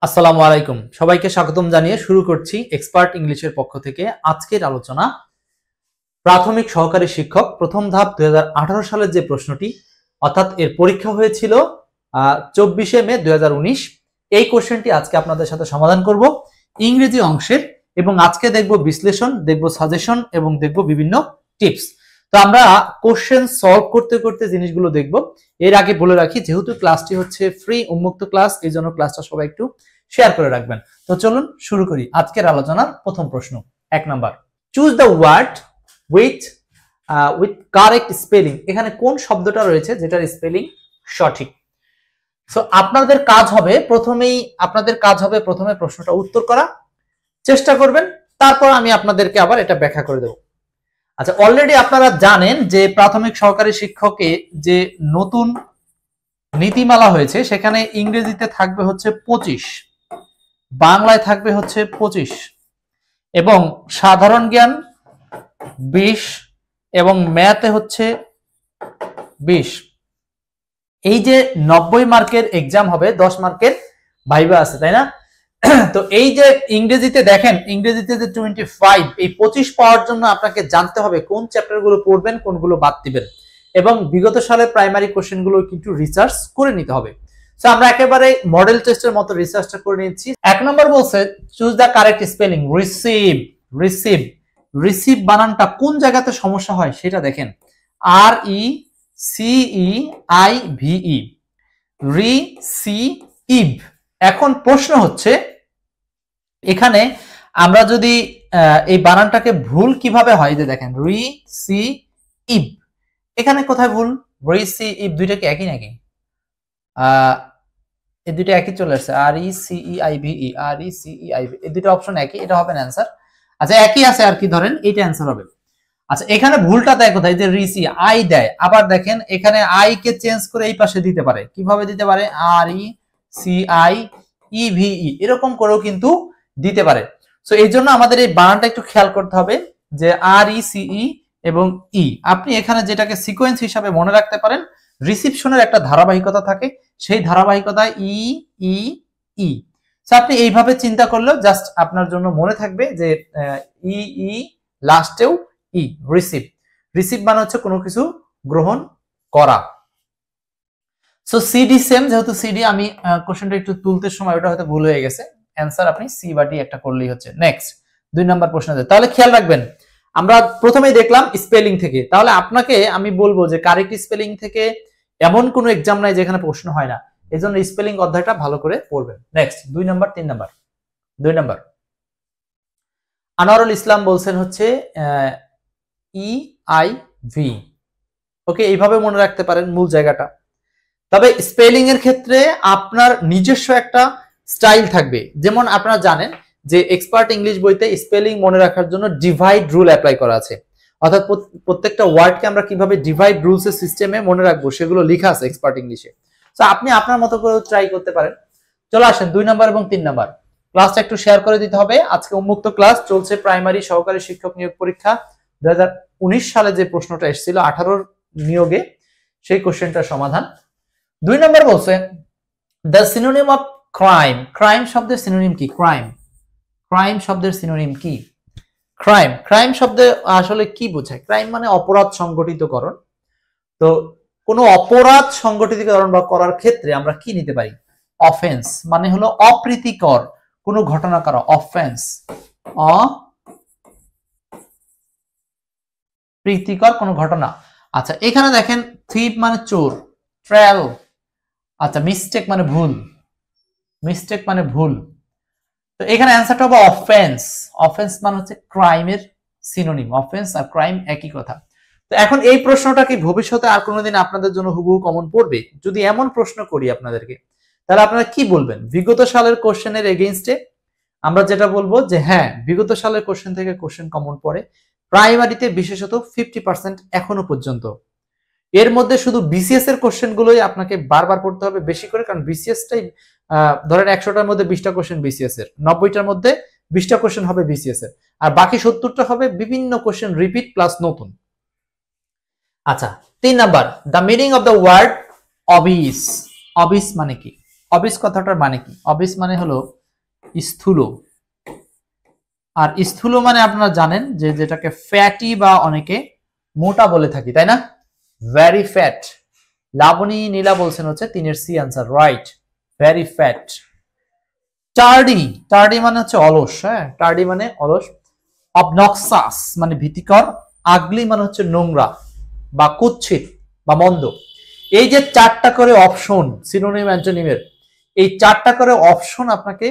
আসসালামু আলাইকুম, সবাইকে স্বাগতম জানিয়ে শুরু করছি এক্সপার্ট ইংলিশের পক্ষ থেকে আজকের আলোচনা। প্রাথমিক সহকারী শিক্ষক প্রথম ধাপ 2018 সালের যে প্রশ্নটি, অর্থাৎ এর পরীক্ষা হয়েছিল 24 মে 2019। এই কোশ্চেনটি আজকে আপনাদের সাথে সমাধান করব ইংরেজি অংশের, এবং আজকে দেখব বিশ্লেষণ, দেখব সাজেশন এবং দেখব বিভিন্ন টিপস। তো আমরা কোশ্চেন সলভ করতে করতে জিনিসগুলো দেখব। এর আগে বলে রাখি, যেহেতু ক্লাসটি হচ্ছে ফ্রি উন্মুক্ত ক্লাস, এই জন্য ক্লাসটা সবাই একটু শেয়ার করে রাখবেন। তো চলুন শুরু করি আজকের আলোচনার প্রথম প্রশ্ন। 1 number, choose the word with correct spelling. এখানে কোন শব্দটা রয়েছে যেটার স্পেলিং সঠিক? সো আপনাদের কাজ হবে প্রথমে প্রশ্নটা উত্তর করা চেষ্টা করবেন, তারপর আমি আপনাদেরকে আবার এটা ব্যাখ্যা করে দেব। আচ্ছা, অলরেডি আপনারা জানেন যে প্রাথমিক সহকারী শিক্ষকে যে নতুন নীতিমালা হয়েছে, সেখানে ইংরেজিতে থাকবে হচ্ছে 25, বাংলায় থাকবে হচ্ছে 25, এবং সাধারণ জ্ঞান 20 এবং ম্যাথে হচ্ছে 20। এই যে 90 মার্কের এক্সাম হবে, 10 মার্কের ভাইভা আছে, তাই না? তো এই যে ইংরেজিতে দেখেন, ইংরেজিতে যে 25, এই 25 পাওয়ার জন্য আপনাকে জানতে হবে কোন চ্যাপ্টারগুলো পড়বেন, কোনগুলো বাদ দিবেন, এবং বিগত সালের প্রাইমারি কোশ্চেনগুলো কিন্তু রিসার্চ করে নিতে হবে। সো আমরা একেবারে মডেল টেস্টের মতো রিসার্চটা করে নিচ্ছি। 1 নম্বর বলছে choose the correct spelling. Receive, receive, receive বানানটা কোন জায়গাতে সমস্যা হয় সেটা দেখেন। RECEIVE, receive. এখন প্রশ্ন হচ্ছে, এখানে আমরা যদি এই বানানটাকে ভুল কিভাবে হয়, যে দেখেন রিসিভ, এখানে কোথায় ভুল? রিসিভ দুইটা কি একই নাকি? এই দুইটা একই চলে আসছে, RECEIVE, RECEIVE, এই দুটো অপশন একই, এটা হবে না অ্যান্সার। আচ্ছা, একই আছে আর কি, ধরেন এইটা অ্যান্সার হবে। আচ্ছা, এখানে ভুলটা দেয় কোথায়? যে রিসি আই দেয়, আবার দেখেন এখানে আই কে চেঞ্জ করে এই পাশে দিতে পারে। কিভাবে দিতে পারে? RECIEVE, এরকম করেও কিন্তু দিতে পারে। সো এই জন্য আমাদের এই বানানটা একটু খেয়াল করতে হবে, যে RECE এবং ই। আপনি এখানে যেটাকে সিকোয়েন্স হিসাবে মনে রাখতে পারেন, রিসিপশনের একটা ধারাবাহিকতা থাকে, সেই ধারাবাহিকতায় ই ই ই। সো আপনি এইভাবে চিন্তা করলেও জাস্ট আপনার জন্য মনে থাকবে যে ই ই লাস্টেও ই, রিসিভ। রিসিভ মানে হচ্ছে কোনো কিছু গ্রহণ করা। সো সিডি সেম, যেহেতু সিডি আমি কোশ্চেনটা একটু তুলতে সময় ওটা হয়তো ভুল হয়ে গেছে, অ্যান্সার আপনি সি বা ডি একটা করলেই হচ্ছে। নেক্সট 2 নাম্বার প্রশ্ন। তাহলে খেয়াল রাখবেন, আমরা প্রথমেই দেখলাম স্পেলিং থেকে, তাহলে আপনাকে আমি বলবো যে কারেক্ট স্পেলিং থেকে এমন কোনো এক্সাম নাই যেখানে প্রশ্ন হয় না, এজন্য স্পেলিং অধ্যায়টা ভালো করে পড়বেন। Next 2 number, 3 number. 2 number, Anwarul Islam বলছেন হচ্ছে EIV। ওকে, এইভাবে মনে রাখতে পারেন মূল জায়গাটা। তবে স্পেলিং এর ক্ষেত্রে আপনার নিজস্ব একটা স্টাইল থাকবে। যেমন আপনারা জানেন যে এক্সপার্ট ইংলিশ বইতে স্পেলিং মনে রাখার জন্য ডিভাইড রুল অ্যাপ্লাই করা আছে, অর্থাৎ প্রত্যেকটা ওয়ার্ডকে আমরা কিভাবে ডিভাইড রুলস এর সিস্টেমে মনে রাখবো সেগুলো লেখা আছে এক্সপার্ট ইংলিশে। তো আপনি আপনার মতো করে ট্রাই করতে পারেন। চলে আসেন 2 নাম্বার এবং 3 নাম্বার। ক্লাসটা একটু শেয়ার করে দিতে হবে। আজকে উন্মুক্ত ক্লাস চলছে, প্রাইমারি সহকারী শিক্ষক নিয়োগ পরীক্ষা 2019 সালে যে প্রশ্নটা এসেছিল 18 নিয়োগে, সেই কোশ্চেনটার সমাধান। 2 নাম্বার বলছে the synonym of crime. Crime শব্দের সিনোনিম কি? ক্রাইম, ক্রাইম শব্দের সিনোনিম কি? ক্রাইম, ক্রাইম শব্দে আসলে কি বোঝায়? ক্রাইম মানে অপরাধ সংগঠিতকরণ। তো কোনো অপরাধ সংগঠিতকরণ বা করার ক্ষেত্রে আমরা কি নিতে পারি? অফেন্স, মানে হলো অপ্রীতিকর কোনো ঘটনা করা, অফেন্স, অপ্রীতিকর কোনো ঘটনা। আচ্ছা, এখানে দেখেন থিপ মানে চোর, ট্রায়াল, আচ্ছা মিস্টেক মানে ভুল, মিস্টেক মানে ভুল। তো এখানে অ্যান্সারটা হবে অফেন্স। অফেন্স মানে হচ্ছে ক্রাইমের সিনোনিম। অফেন্স আর ক্রাইম একই কথা। তো এখন এই প্রশ্নটা কি ভবিষ্যতে আর কোনোদিন আপনাদের জন্য হুবহু কমন পড়বে? যদি এমন প্রশ্ন করি আপনাদেরকে, তাহলে আপনারা কি বলবেন? বিগত সালের কোশ্চেনের এগেইনস্টে আমরা যেটা বলবো যে হ্যাঁ, বিগত সালের কোশ্চেন থেকে কোশ্চেন কমন পড়ে, প্রাইমারিতে বিশেষত 50% এখনো পর্যন্ত। এর মধ্যে শুধু বিসিএস এর কোশ্চেন গুলোই আপনাকে বারবার পড়তে হবে বেশি করে, কারণ বিসিএসটাই ধরেন 100টার মধ্যে 20টা কোশ্চেন বিসিএস এর, 90টার মধ্যে 20টা কোশ্চেন হবে বিসিএস এর, আর বাকি 70টা হবে বিভিন্ন কোশ্চেন রিপিট প্লাস নতুন। আচ্ছা, 3 number, the meaning of the word obese. Obese মানে কি? অবিস কথাটার মানে কি? অবিস মানে হলো স্থূল, আর স্থূল মানে আপনারা জানেন যে যেটাকে ফ্যাটি বা অনেকে মোটা বলে থাকি, তাই না? Very fat. লাবণী নীলা বলছেন হচ্ছে 3 এর C answer, right, very fat. Tardy, tardy মানে হচ্ছে অলস, হ্যাঁ, টার্ডি মানে অলস। অবনক্সাস মানে ভীতিকর। আগলি মানে হচ্ছে নোংরা বা কুৎসিত বা মন্দ। এই যে 4টা করে অপশন সিনোনিম অ্যান্টোনিমের, এই 4টা করে অপশন আপনাকে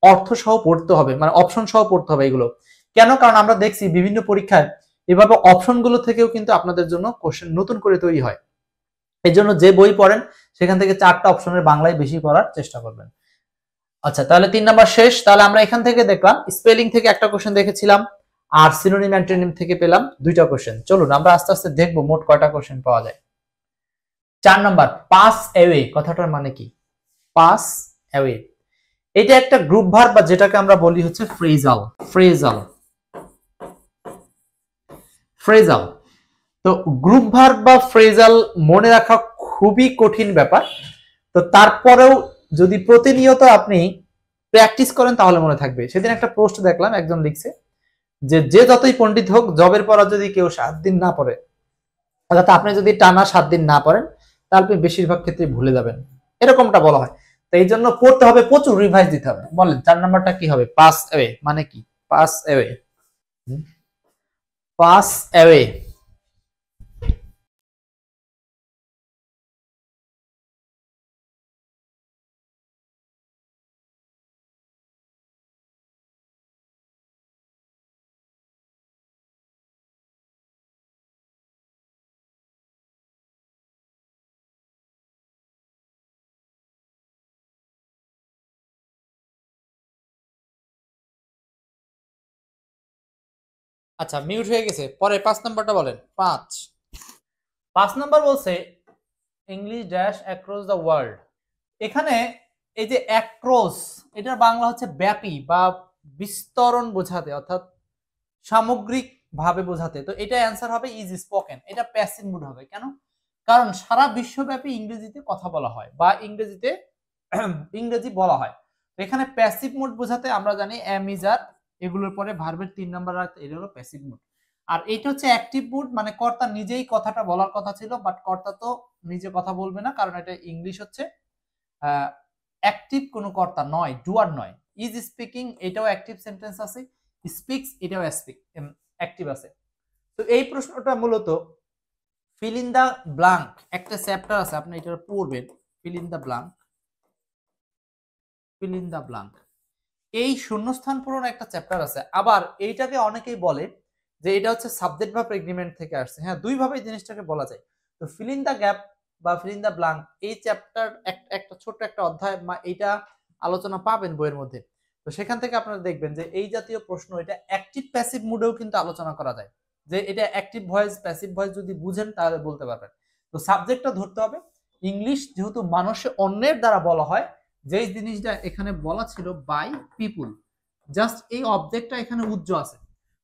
অর্থ সহ পড়তে হবে, মানে অপশন সহ পড়তে হবে এগুলো। কেন? কারণ আমরা দেখছি বিভিন্ন পরীক্ষায় এভাবে অপশনগুলো থেকেও কিন্তু আপনাদের জন্য কোশ্চেন নতুন করে তৈরি হয়। এই জন্য যে বই পড়েন সেখান থেকে 4টা অপশনের বাংলায় বেশি পড়ার চেষ্টা করবেন। আচ্ছা, তাহলে 3 নাম্বার শেষ। তাহলে আমরা এখান থেকে দেখলাম স্পেলিং থেকে একটা কোশ্চেন দেখেছিলাম, আর সিনোনিম অ্যান্টোনিম থেকে পেলাম 2টা কোশ্চেন। চলুন আমরা আস্তে আস্তে দেখবো মোট কয়টা কোশ্চেন পাওয়া যায়। 4 নাম্বার, পাস অ্যাওয়ে কথাটার মানে কি? পাস অ্যাওয়ে, এটা একটা গ্রুপ ভার্ব বা যেটাকে আমরা বলি হচ্ছে ফ্রেজাল। Phrasal, phrasal. তো গ্রুপ ভার্ব বা ফ্রেজাল মনে রাখা খুবই কঠিন ব্যাপার। তো তারপরেও যদি প্রতিনিয়ত আপনি প্র্যাকটিস করেন তাহলে মনে থাকবে। সেদিন একটা পোস্ট দেখলাম, একজন লিখছে যে যে যতই পণ্ডিত হোক, জবের পর যদি কেউ 7 দিন না পড়ে, অর্থাৎ আপনি যদি টানা 7 দিন না পড়েন তাহলে আপনি বেশিরভাগ ক্ষেত্রে ভুলে যাবেন, এরকমটা বলা হয়। তো এই জন্য পড়তে হবে, প্রচুর রিভাইজ দিতে হবে। বলেন 4 নাম্বারটা কি হবে? পাস অ্যাওয়ে মানে কি? Pass away, pass away. আচ্ছা, মিউট হয়ে গেছে। পরে 5 নাম্বারটা বলেন। 5 নাম্বার বলছে English dash across the world. এখানে এই যে অ্যাক্রস, এটার বাংলা হচ্ছে ব্যাপী বা বিস্তরণ বোঝাতে, অর্থাৎ সামগ্রিক ভাবে বোঝাতে। তো এটা অ্যান্সার হবে ইজ স্পোকেন। এটা প্যাসিভ মুড হবে। কেন? কারণ সারা বিশ্বব্যাপী ইংরেজিতে কথা বলা হয় বা ইংরেজিতে ইংরেজি বলা হয়। তো এখানে প্যাসিভ মুড বোঝাতে আমরা জানি এম ইজ আর, এগুলোর পরে ভার্বের 3 নাম্বার রাখতে, এটা হলো প্যাসিভ মুড। আর এটা হচ্ছে অ্যাক্টিভ মুড, মানে কর্তা নিজেই কথাটা বলার কথা ছিল, বাট কর্তা তো নিজে কথা বলবে না, কারণ এটা ইংলিশ হচ্ছে অ্যাক্টিভ কোনো কর্তা নয়, ডুয়ার নয়। ইজ স্পিকিং, এটাও অ্যাক্টিভ সেন্টেন্স আছে। স্পিক্স, এটাও অ্যাক্টিভ আছে। তো এই প্রশ্নটা মূলত ফিল ইন দা ব্ল্যাঙ্ক, একটা চ্যাপ্টার আছে, আপনি এটা পড়বেন। Fill in the blank, fill in the blank, এই শূন্যস্থান পূরণ একটা চ্যাপ্টার আছে। আবার এইটাকে অনেকেই বলে যে এটা হচ্ছে সাবজেক্ট ভার্ব এগ্রিমেন্ট থেকে আসছে। হ্যাঁ, দুই ভাবে এই জিনিসটাকে বলা যায়। তো ফিল ইন দা গ্যাপ বা ফিল ইন দা ব্ল্যাঙ্ক, এই চ্যাপ্টার একটা ছোট্ট একটা অধ্যায় এইটা আলোচনা পাবেন বইয়ের মধ্যে। তো সেখান থেকে আপনারা দেখবেন যে এই জাতীয় প্রশ্ন এটা অ্যাক্টিভ প্যাসিভ মুডেও কিন্তু আলোচনা করা যায়, যে এটা অ্যাক্টিভ ভয়েস প্যাসিভ ভয়েস যদি বুঝেন তাহলে বলতে পারবেন। তো সাবজেক্টটা ধরতে হবে। ইংলিশ যেহেতু মানুষের অন্যের দ্বারা বলা হয়, যে জিনিসটা এখানে বলা ছিল বাই পিপুল, জাস্ট এই অবজেক্টটা এখানে উজ্জ আছে।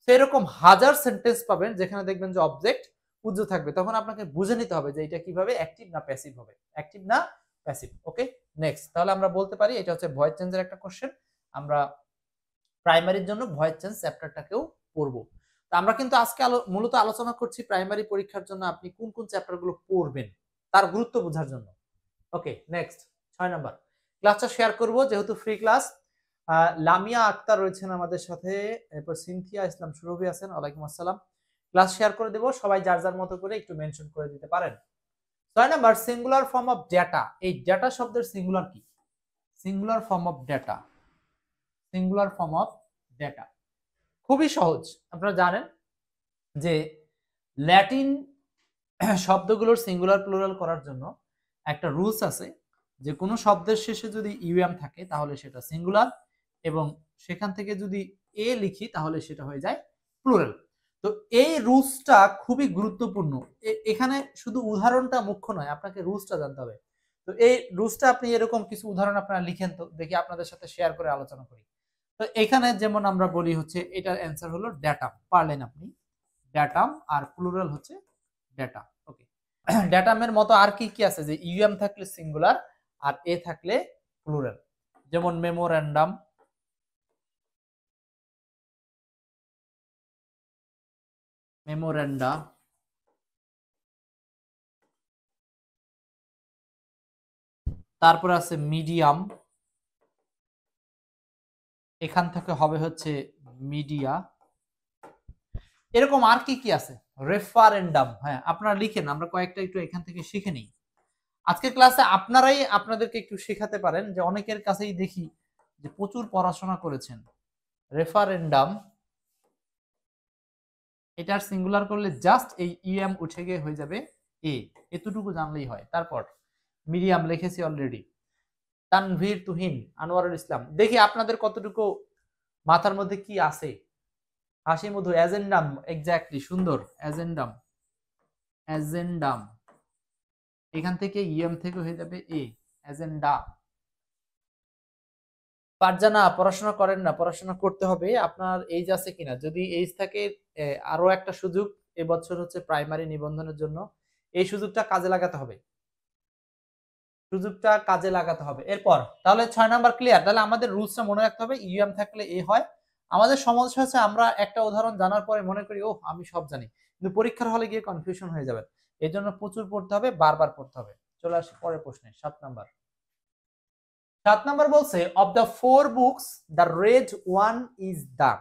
সেরকম হাজার সেন্টেন্স পাবেন যেখানে দেখবেন যে অবজেক্ট উজ্জ থাকবে, তখন আপনাকে বুঝে নিতে হবে যে এটা কিভাবে অ্যাক্টিভ না প্যাসিভ হবে, অ্যাক্টিভ না প্যাসিভ। ওকে, নেক্সট। তাহলে আমরা বলতে পারি এটা হচ্ছে ভয়েস চেঞ্জের একটা কোশ্চেন। আমরা প্রাইমারির জন্য ভয়েস চেঞ্জ চ্যাপ্টারটাকেও পড়বো। তো আমরা কিন্তু আজকে মূলত আলোচনা করছি প্রাইমারি পরীক্ষার জন্য আপনি কোন কোন চ্যাপ্টারগুলো পড়বেন তার গুরুত্ব বোঝার জন্য। ওকে, নেক্সট 6 নাম্বার। ক্লাসটা শেয়ার করব যেহেতু ফ্রি ক্লাস। লামিয়া আক্তার রয়েছেন আমাদের সাথে, এরপর সিনথিয়া ইসলাম সুরভি আছেন, ওয়ালাইকুম আসসালাম। ক্লাস শেয়ার করে দেব, সবাই যার যার মতো করে একটু মেনশন করে দিতে পারেন। 6 number, singular form of data. এই ডেটা শব্দের সিঙ্গুলার কি? Singular form of data, singular form of data খুবই সহজ। আপনারা জানেন যে ল্যাটিন শব্দগুলোর সিঙ্গুলার প্লুরাল করার জন্য একটা রুলস আছে, যে কোনো শব্দের শেষে যদি ইউএম থাকে তাহলে সেটা সিঙ্গুলার, এবং সেখান থেকে যদি এ লিখি তাহলে সেটা হয়ে যায় প্লুরাল। তো এই রুলসটা খুবই গুরুত্বপূর্ণ। এখানে শুধু উদাহরণটা মুখ্য নয়, আপনাকে রুলসটা জানতে হবে। তো এই রুলসটা আপনি এরকম কিছু উদাহরণ আপনারা লিখেন, তো দেখি আপনাদের সাথে শেয়ার করে আলোচনা করি। তো এখানে যেমন আমরা বলি হচ্ছে এটার অ্যান্সার হলো ডেটাম, পারলেন আপনি, ডেটাম, আর প্লুরাল হচ্ছে ডেটা। ওকে, ডেটামের মতো আর কি কি আছে, যে ইউএম থাকলে সিঙ্গুলার আর এ থাকলে প্লুরাল, যেমন মেমোরেন্ডাম, মেমোরেন্ডা, তারপরে আছে মিডিয়াম, এখান থেকে হবে হচ্ছে মিডিয়া। এরকম আর কি কি আছে? রেফারেন্ডাম, হ্যাঁ আপনারা লিখেন, আমরা কয়েকটা একটু এখান থেকে শিখে নিই। আজকের ক্লাসে আপনারাই আপনাদেরকে একটু শেখাতে পারেন, যে অনেকের কাছেই দেখি যে প্রচুর পড়াশোনা করেছেন। রেফারেন্ডাম, এটার সিঙ্গুলার করলে জাস্ট এই ইএম উঠে গিয়ে হয়ে যাবে এ, এতটুকু জানলেই হয়। তারপর মিডিয়াম লিখেছি অলরেডি। তানভীর তুহিন, আনোয়ারুল ইসলাম, দেখি আপনাদের কতটুকু মাথার মধ্যে কি আছে। হাসি মধু, এজেন্ডাম, এক্স্যাক্টলি, সুন্দর, এজেন্ডাম, এজেন্ডাম, এখান থেকে ইএম থেকে হয়ে যাবে এ, এজেন্ডা। পারজানা, পড়াশোনা করেন না, পড়াশোনা করতে হবে। আপনার এইজ আছে কিনা, যদি এইজ থাকে আরো একটা সুযোগ এবছর হচ্ছে প্রাইমারি নিবন্ধনের জন্য, এই সুযোগটা কাজে লাগাতে হবে, সুযোগটা কাজে লাগাতে হবে। এরপর তাহলে 6 নাম্বার ক্লিয়ার। তাহলে আমাদের রুলসটা মনে রাখতে হবে, ইউএম থাকলে এ হয়। আমাদের সমস্যা হচ্ছে আমরা একটা উদাহরণ জানার পরে মনে করি ও আমি সব জানি, কিন্তু পরীক্ষার হলে গিয়ে কনফিউশন হয়ে যাবে। এই জন্য প্রচুর পড়তে হবে, বারবার পড়তে হবে। চলে আসি পরের প্রশ্নে, 7 নাম্বার। 7 নাম্বার বলছে of the 4 books the red one is the.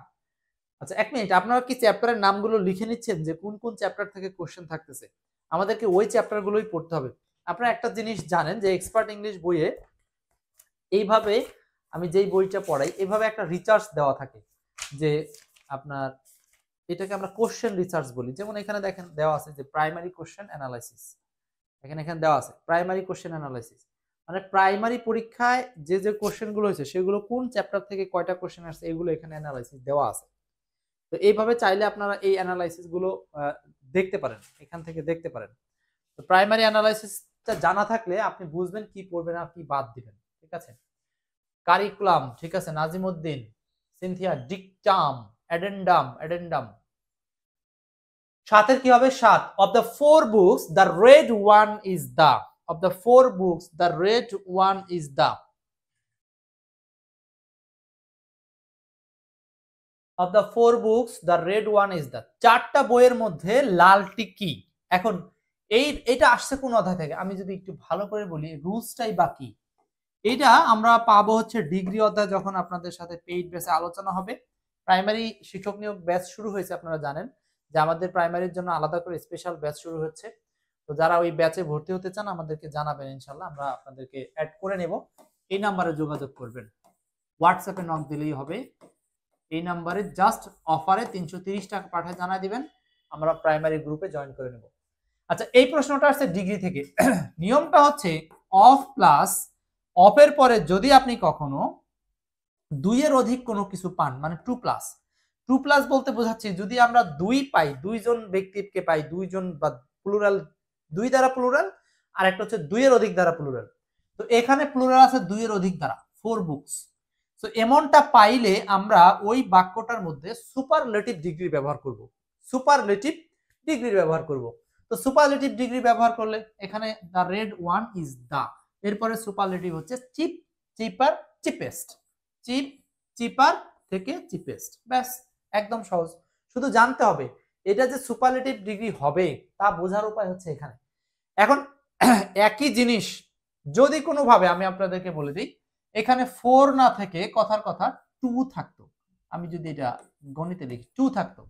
আচ্ছা এক মিনিট, আপনারা কি চ্যাপ্টারের নামগুলো লিখে নিচ্ছেন যে কোন কোন চ্যাপ্টার থেকে কোশ্চেন থাকতেছে? আমাদেরকে ওই চ্যাপ্টারগুলোই পড়তে হবে। আপনারা একটা জিনিস জানেন যে এক্সপার্ট ইংলিশ বইয়ে এইভাবে, আমি যেই বইটা পড়াই এইভাবে একটা রিসার্চ দেওয়া থাকে, যে আপনার এটাকে আমরা কোশ্চেন রিসার্চ বলি। যেমন এখানে দেখেন দেওয়া আছে যে প্রাইমারি কোশ্চেন অ্যানালাইসিস, এখানে দেওয়া আছে প্রাইমারি কোশ্চেন অ্যানালাইসিস, মানে প্রাইমারি পরীক্ষায় যে যে কোশ্চেনগুলো হয়েছে সেগুলো কোন চ্যাপ্টার থেকে কয়টা কোশ্চেন আসছে এগুলো এখানে অ্যানালাইসিস দেওয়া আছে। তো এইভাবে চাইলে আপনারা এই অ্যানালাইসিস গুলো দেখতে পারেন, এখান থেকে দেখতে পারেন। তো প্রাইমারি অ্যানালাইসিসটা জানা থাকলে আপনি বুঝবেন কি পড়বেন আর কি বাদ দিবেন। ঠিক আছে, কারিকুলাম, ঠিক আছে, নাজিমউদ্দিন, সিনথিয়া, ডিকটাম, অ্যাডেন্ডাম, অ্যাডেন্ডাম। সাতের কি হবে? 7 of the 4 books the red one is the, of the 4 books the red one is the, of the 4 books the red one is the. চারটা বইয়ের মধ্যে লালটি কি? এখন এটা আসছে কোন অধ্যায় থেকে? আমি যদি একটু ভালো করে বলি, রুলসটাই বাকি। এটা আমরা পাবো হচ্ছে ডিগ্রি অধ্যায়, যখন আপনাদের সাথে পেইড বেসে আলোচনা হবে। প্রাইমারি শিক্ষক নিয়োগ ব্যাচ শুরু হয়েছে, আপনারা জানেন যে আমাদের প্রাইমারির জন্য আলাদা করে স্পেশাল ব্যাচ শুরু হচ্ছে। তো যারা ওই ব্যাচে ভর্তি হতে চান আমাদেরকে জানাবেন, ইনশাল্লাহ আমরা আপনাদেরকে অ্যাড করে নেব। এই নাম্বারে যোগাযোগ করবেন, হোয়াটসঅ্যাপে নক দিলেই হবে। এই নাম্বারে জাস্ট অফারে 330 টাকা পাঠিয়ে জানা দিবেন, আমরা প্রাইমারি গ্রুপে জয়েন করে নেব। আচ্ছা এই প্রশ্নটা আসছে ডিগ্রি থেকে। নিয়মটা হচ্ছে অফ প্লাস, অফের পরে যদি আপনি কখনো 2 এর অধিক কোনো কিছু পান, মানে 2 প্লাস। 2 প্লাস বলতে বোঝাচ্ছি যদি আমরা 2 পাই, দুইজন ব্যক্তিকে পাই, দুইজন বা প্লুরাল, 2 দ্বারা প্লুরাল, আর একটা হচ্ছে 2 এর অধিক দ্বারা প্লুরাল। তো এখানে প্লুরাল আছে 2 এর অধিক দ্বারা, 4 বুকস। তো এমনটা পাইলে আমরা ওই বাক্যটার মধ্যে সুপারলেটিভ ডিগ্রি ব্যবহার করব, সুপারলেটিভ ডিগ্রি ব্যবহার করব। তো সুপারলেটিভ ডিগ্রি ব্যবহার করলে এখানে the red one is the, এরপরে সুপারলেটিভ হচ্ছে চিপ, চিপার, চিপেস্ট, চিপ, চিপার থেকে চিপেস্ট, ব্যাস একদম সহজ। শুধু জানতে হবে এটা যে সুপারলেটিভ ডিগ্রি হবে তা বোঝার উপায় হচ্ছে এখানে। এখন একই জিনিস যদি কোনোভাবে আমি আপনাদেরকে বলে দিই, এখানে 4 না থেকে কথার কথা 2 থাকতো, আমি যদি এটা গণিতে লিখি 2 থাকতো,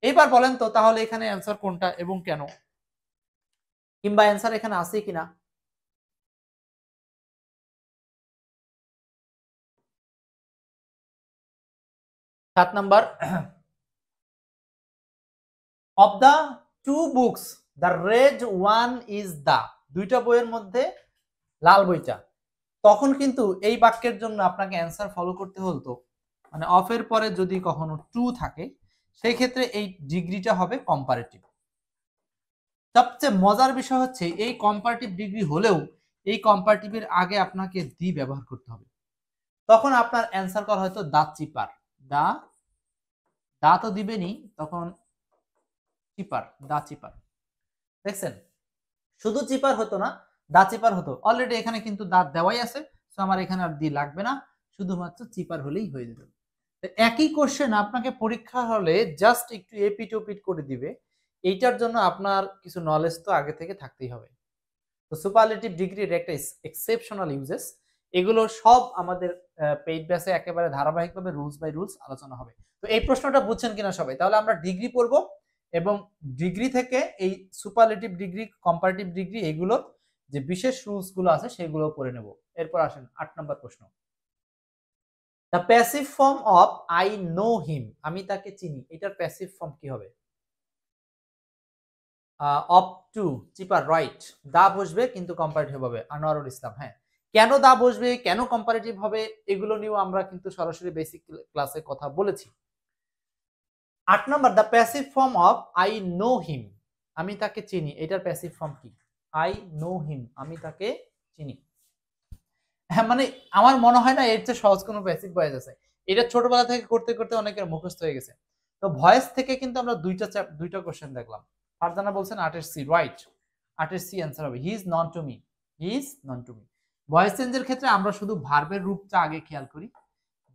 এবার বলেন তো তাহলে এখানে অ্যান্সার কোনটা এবং কেন, কিংবা অ্যান্সার এখানে আছে কিনা? সাত number, of the 2 books the red one is the, দুইটা বইয়ের মধ্যে লাল বইটা। তখন কিন্তু এই বাক্যের জন্য আপনাকে অ্যান্সার ফলো করতে হতো, মানে অফের পরে যদি কখনো 2 থাকে সেই ক্ষেত্রে এই ডিগ্রিটা হবে কম্পারেটিভ। সবচেয়ে মজার বিষয় হচ্ছে এই কম্পারেটিভ ডিগ্রি হলেও এই কম্পারেটিভের আগে আপনাকে দি ব্যবহার করতে হবে, তখন আপনার অ্যান্সার করা হয়তো দা চিপার, দা, দা তো দিবেনই, তখন চিপার, দা চিপার। দেখছেন, শুধু চিপার হতো না, দা চিপার হতো। অলরেডি এখানে কিন্তু দা দেওয়াই আছে, সো আমার এখানে আর ডি লাগবে না, শুধুমাত্র চিপার হলেই হয়ে যাবে। একই কোশ্চেন আপনাকে পরীক্ষা হলে জাস্ট একটু এপিট ওপিট করে দিবে, এইটার জন্য আপনার কিছু নলেজ তো আগে থেকে থাকতেই হবে। তো সুপারলেটিভ ডিগ্রির একটা এক্সেপশনাল ইউজেস, এগুলো সব আমাদের পেইড ব্যাচে একেবারে ধারাবাহিকভাবে রুলস বাই রুলস আলোচনা হবে। তো এই প্রশ্নটা বুঝছেন কিনা সবাই? তাহলে আমরা ডিগ্রি পড়ব এবং ডিগ্রি থেকে এই সুপারলেটিভ ডিগ্রি, কম্পারেটিভ ডিগ্রি, এগুলোর যে বিশেষ রুলস গুলো আছে সেগুলো করে নেব। এরপর আসেন 8 নম্বর প্রশ্ন। The passive form of I know him, আমি তাকে চিনি, এটার প্যাসিভ ফর্ম কি হবে? অপ টু, চিপার রাইট, দা বসবে কিন্তু কম্পারেটিভ হবে, আনোয়ারুল ইসলাম। হ্যাঁ, কেন দা বসবে, কেন কম্পারেটিভ হবে, এগুলো নিয়েও আমরা কিন্তু সরাসরি বেসিক ক্লাসে কথা বলেছি। 8 number, the passive form of I know him, আমি তাকে চিনি, এটার প্যাসিভ ফর্ম কি? আই নো হিম, আমি তাকে চিনি। হ্যাঁ, মানে আমার মনে হয় না এর চেয়ে সহজ কোনো প্যাসিভ ভয়েস আছে। এটা ছোটবেলা থেকে করতে করতে অনেকের মুখস্থ হয়ে গেছে। তো ভয়েস থেকে কিন্তু আমরা দুইটা কোশ্চেন দেখলাম। ফারজানা বলছেন 8 এর সি, রাইট, 8 এর সি অ্যান্সার হবে। He is known to me, he is known to me. Voice চেঞ্জের ক্ষেত্রে আমরা শুধু ভার্বের রূপটা আগে খেয়াল করি।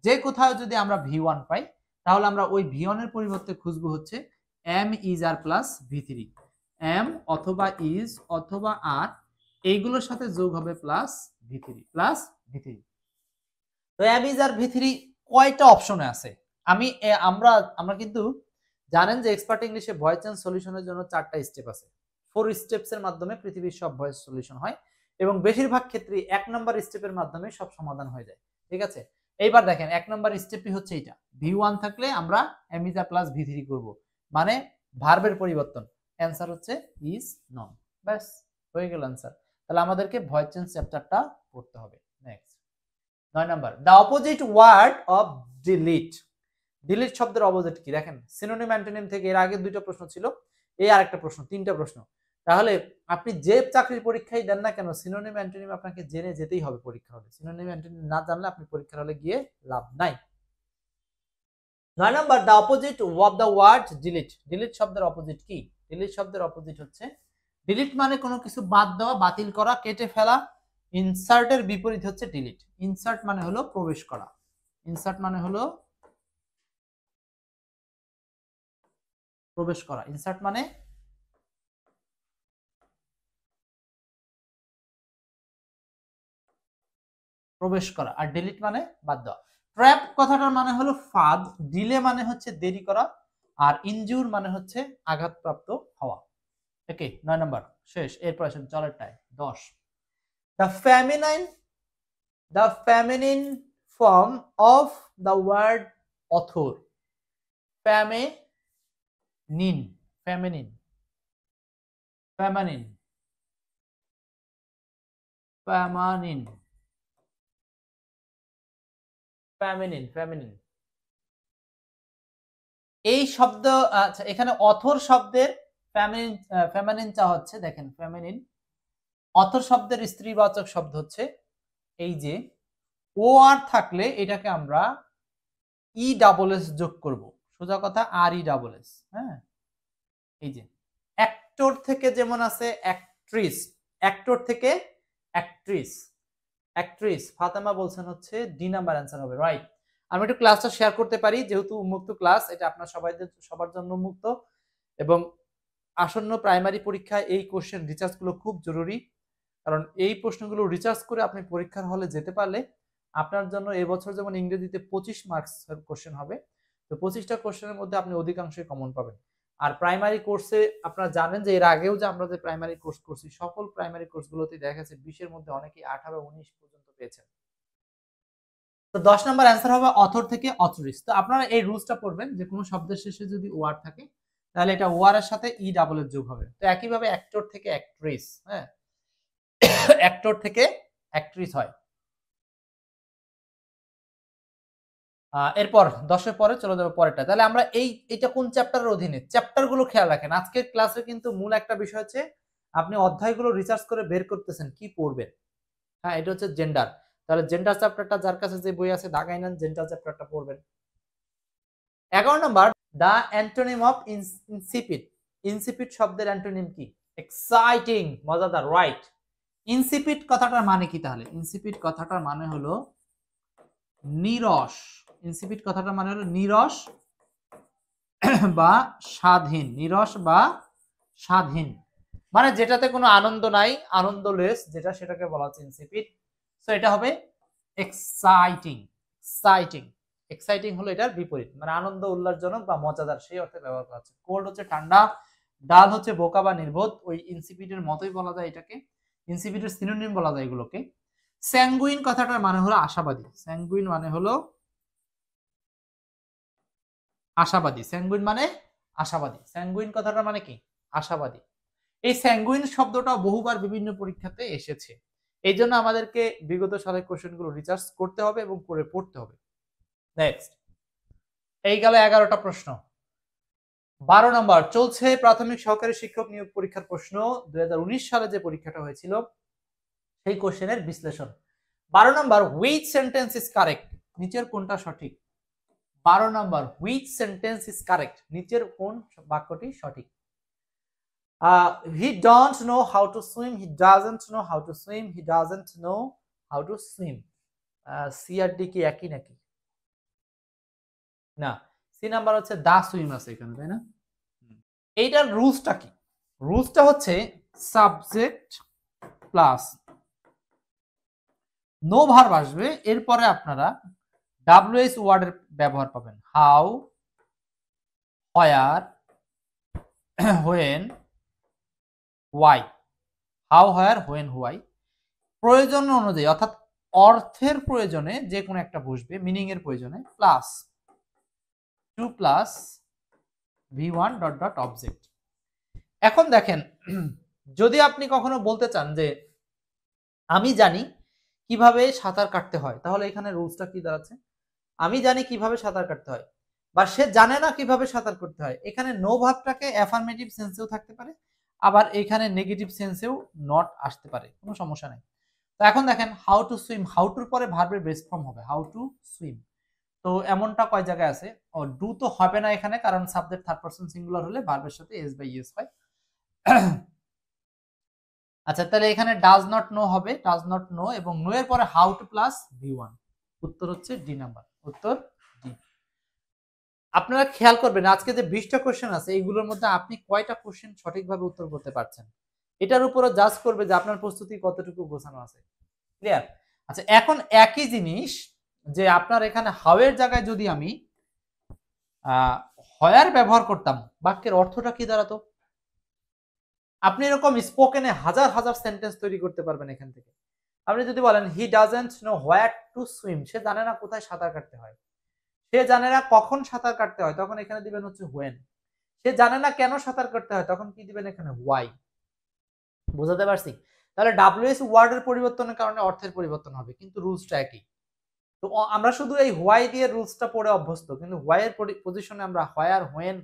যে কোথাও যদি আমরা ভি1 পাই, তাহলে আমরা ওই ভি1 এর পরিবর্তে খুঁজবো হচ্ছে এম ইজ আর প্লাস ভি3। এম অথবা ইজ অথবা আর, এইগুলোর সাথে যোগ হবে প্লাস ভি3, প্লাস ভি3। তো এম ইজ আর ভি3 কয়টা অপশনে আছে? আমরা কিন্তু জানেন যে এক্সপার্ট ইংলিশে ভয়েস চেঞ্জ সলিউশনের জন্য 4টা স্টেপ আছে। 4 স্টেপস এর মাধ্যমে পৃথিবীর সব ভয়েস সলিউশন হয় এবং বেশিরভাগ ক্ষেত্রে 1 নম্বর স্টেপের মাধ্যমে সব সমাধান হয়ে যায়। ঠিক আছে, এইবার দেখেন 1 নম্বর স্টেপই হচ্ছে এটা। ভি1 থাকলে আমরা এম ইজ আর প্লাস ভি3 করব, মানে ভার্বের পরিবর্তন। অ্যান্সার হচ্ছে ইজ নন। ব্যাস, হয়ে গেল অ্যান্সার। তাহলে আমাদেরকে ভয়েস চেঞ্জ চ্যাপ্টারটা পড়তে হবে। Next 9 number, the opposite word of delete. Delete শব্দের অপোজিট কি? দেখেন সিনোনিম অ্যান্টোনিম থেকে এর আগে 2টা প্রশ্ন ছিল, এই আরেকটা প্রশ্ন, 3টা প্রশ্ন। তাহলে আপনি যে চাকরির পরীক্ষায় দেন না কেন, সিনোনিম অ্যান্টোনিম আপনাকে জেনে যেতেই হবে পরীক্ষা হলে। সিনোনিম অ্যান্টোনিম না জানলে আপনি পরীক্ষার হলে গিয়ে লাভ নাই। 9 number, the opposite of the word delete. Delete শব্দের অপোজিট কি? ডিলিট শব্দের অপোজিট হচ্ছে, ডিলিট মানে কোনো কিছু বাদ দেওয়া, বাতিল করা, কেটে ফেলা। ইনসার্টের বিপরীত হচ্ছে ডিলিট। ইনসার্ট মানে হলো প্রবেশ করা, ইনসার্ট মানে হলো প্রবেশ করা, ইনসার্ট মানে প্রবেশ করা, আর ডিলিট মানে বাদ দেওয়া। ট্র্যাপ কথাটার মানে হলো ফাঁদ, ডিলে মানে হচ্ছে দেরি করা, আর ইনজুর মানে হচ্ছে আঘাতপ্রাপ্ত হওয়া। ওকে, 9 নাম্বার শেষ। এরপর আসেন চলেরটায় 10। The feminine form of the word author. Feminine, feminine, feminine, feminine, feminine, feminine, এই শব্দ। আচ্ছা, এখানে অথর শব্দের ফেমিনিন, ফেমিনিন চা হচ্ছে, দেখেন ফেমিনিন। অথর শব্দের স্ত্রীবাচক শব্দ হচ্ছে এই যে ও আর থাকলে এটাকে আমরা ই ডাবল এস যোগ করব, সোজা কথা আর ই ডাবল এস। হ্যাঁ, এই যে অ্যাক্টর থেকে যেমন আছে অ্যাক্ট্রিস, অ্যাক্টর থেকে অ্যাক্ট্রিস, অ্যাক্ট্রিস। ফাতেমা বলছেন হচ্ছে ডি নাম্বার অ্যান্সার হবে, রাইট। আমি একটু ক্লাসটা শেয়ার করতে পারি, যেহেতু উন্মুক্ত ক্লাস, এটা আপনার সবার জন্য উন্মুক্ত। এবং আসন্ন প্রাইমারি পরীক্ষায় এই কোশ্চেন রিসার্চ গুলো খুব জরুরি, কারণ এই প্রশ্নগুলো রিসার্চ করে আপনি পরীক্ষার হলে যেতে পারলে আপনার জন্য এবছর যেমন ইংরেজিতে 25 মার্কস কোশ্চেন হবে, তো 25টা কোশ্চেনের মধ্যে আপনি অধিকাংশই কমন পাবেন। আর প্রাইমারি কোর্সে আপনারা জানেন যে এর আগেও যে আমরা যে প্রাইমারি কোর্স করছি, সকল প্রাইমারি কোর্সগুলোতে দেখা গেছে 20-এর মধ্যে অনেকেই 18-19 পর্যন্ত পেয়েছেন। তো 10 নাম্বার অ্যান্সার হবে অথর থেকে অথরিস। তো আপনারা এই রুলসটা পড়বেন যে কোনো শব্দের শেষে যদি ওয়ার্ড থাকে তাহলে এটা ওয়ার এর সাথে ই ডাবল এর যোগ হবে। তো একইভাবে অ্যাক্টর থেকে অ্যাক্ট্রেস, হ্যাঁ, অ্যাক্টর থেকে অ্যাক্ট্রেস হয়। এরপর 10-এর পরে চলে যাবে পরেরটা। তাহলে আমরা এইটা কোন চ্যাপ্টারের অধীনে? চ্যাপ্টারগুলো খেয়াল রাখেন। আজকের ক্লাসে কিন্তু মূল একটা বিষয় হচ্ছে আপনি অধ্যায়গুলো রিসার্চ করে বের করতেছেন কি পড়বেন। হ্যাঁ, এটা হচ্ছে জেন্ডার। তাহলে জেন্ডার চ্যাপ্টারটা যার কাছে যে বই আছে দাগাই নেন, জেন্ডার চ্যাপ্টারটা পড়বেন। 11 number, the antonym of insipid. Insipid শব্দের অ্যান্টোনিম কি? এক্সাইটিং, মজাদার, রাইট। ইনসিপিড কথাটার মানে কি তাহলে? ইনসিপিড কথাটার মানে হলো নিরস। ইনসিপিড কথাটার মানে হলো নিরস বা স্বাদহীন। নিরস বা স্বাদহীন মানে যেটাতে কোনো আনন্দ নাই, আনন্দলেস যেটা, সেটাকে বলা হচ্ছে ইনসিপিড। সো এটা হবে এক্সাইটিং। এক্সাইটিং এক্সাইটিং হলো এটার বিপরীত, মানে আনন্দ, উল্লাসজনক বা মজাদার, সেই অর্থে ব্যবহার করা হচ্ছে। কোল্ড হচ্ছে ঠান্ডা, ডাল হচ্ছে বোকা বা নির্বোধ, ওই ইনসিপিডের মতোই বলা যায় এটাকে, ইনসিপিডের সিনোনিম বলা যায় এগুলোকে। স্যাঙ্গুইন কথাটার মানে হলো আশাবাদী। স্যাঙ্গুইন মানে হলো আশাবাদী। স্যাঙ্গুইন মানে আশাবাদী। স্যাঙ্গুইন কথাটার মানে কি? আশাবাদী। এই স্যাঙ্গুইন শব্দটা বহুবার বিভিন্ন পরীক্ষাতে এসেছে, এই জন্য আমাদেরকে বিগত সালের কোশ্চেনগুলো রিসার্চ করতে হবে এবং করে পড়তে হবে। নেক্সট, এই গেল 11টা প্রশ্ন। 12 নম্বর চলছে প্রাথমিক সহকারী শিক্ষক নিয়োগ পরীক্ষার প্রশ্ন। 2019 সালে যে পরীক্ষাটা হয়েছিল সেই কোশ্চেনের বিশ্লেষণ। 12 নম্বর, হুইচ সেন্টেন্স ইজ কারেক্ট? নিচের কোনটা সঠিক? 12 নম্বর, হুইচ সেন্টেন্স ইজ কারেক্ট? নিচের কোন বাক্যটি সঠিক? He don't know how to swim. He doesn't know how to swim. He doesn't know how to swim. C আর ডি কি একই নাকি? না, সি নাম্বার হচ্ছে দা সুইম আছে এখানে, তাই না? এইটার রুলসটা কি? রুলসটা হচ্ছে সাবজেক্ট প্লাস নো ভার্ব আসবে, এরপরে আপনারা ডাব্লিউএস ওয়ার্ডের ব্যবহার পাবেন। How, where, when, why. How, where, when, why. প্রয়োজন অনুযায়ী অর্থাৎ অর্থের প্রয়োজনে যে কোনো একটা বসবে, মিনিং এর প্রয়োজনে, plus to plus V1 dot dot object. এখন দেখেন, যদি আপনি কখনো বলতে চান যে আমি জানি কিভাবে সাঁতার কাটতে হয়, তাহলে এখানে রুলসটা কি দাঁড়াচ্ছে? আমি জানি কিভাবে সাঁতার কাটতে হয়, বা সে জানে না কিভাবে সাঁতার করতে হয়। এখানে নো ভার্বটাকে অ্যাফার্মেটিভ সেন্সেও থাকতে পারে, আবার এখানে নেগেটিভ সেন্সেও নট আসতে পারে, কোনো সমস্যা নেই। তো এখন দেখেন, হাউ টু সুইম, হাউ টুর পরে ভার্বের বেস ফর্ম হবে হাউ টু সুইম। তো এমনটা কয় জায়গায় আছে? ও ডু তো হবে না এখানে, কারণ সাবজেক্ট থার্ড পারসন সিঙ্গুলার হলে ভার্বের সাথে এস বাই এস হয়। আচ্ছা, তাহলে এখানে ডাজ নট নো হবে, ডাজ নট নো, এবং নো এর পরে হাউ টু প্লাস V1। উত্তর হচ্ছে ডি নাম্বার, উত্তর ডি। আপনারা খেয়াল করবেন আজকে যে 20টা কোশ্চেন আছে এইগুলোর মধ্যে আপনি কয়টা কোশ্চেন সঠিকভাবে উত্তর করতে পারছেন, এটার উপরও জাজ করবে যে আপনার প্রস্তুতি কতটুকু গোছানো আছে। ক্লিয়ার? আচ্ছা, এখন একই জিনিস যে আপনার এখানে হাউ এর জায়গায় যদি আমি হোয়ার ব্যবহার করতাম, বাক্যের অর্থটা কি দাঁড়াতো? আপনি এরকম স্পোকেনে হাজার হাজার সেন্টেন্স তৈরি করতে পারবেন এখান থেকে। আপনি যদি বলেন he doesn't know where to swim, সে জানে না কোথায় সাঁতার কাটতে হয়, সে জানে না কখন সাঁতার কাটতে হয়, তখন এখানে দিবেন হচ্ছে হোয়েন। সে জানে না কেন সাঁতার কাটতে হয়, তখন কি দিবেন এখানে হোয়াই। বুঝাতে পারছি? তাহলে ডাব্লিউএস ওয়ার্ডের পরিবর্তনের কারণে অর্থের পরিবর্তন হবে, কিন্তু রুলসটা একই। তো আমরা শুধু এই হোয়াই দিয়ে রুলসটা পড়ে অভ্যস্ত, কিন্তু হোয়াই এর পজিশনে আমরা হোয়ার, হোয়েন,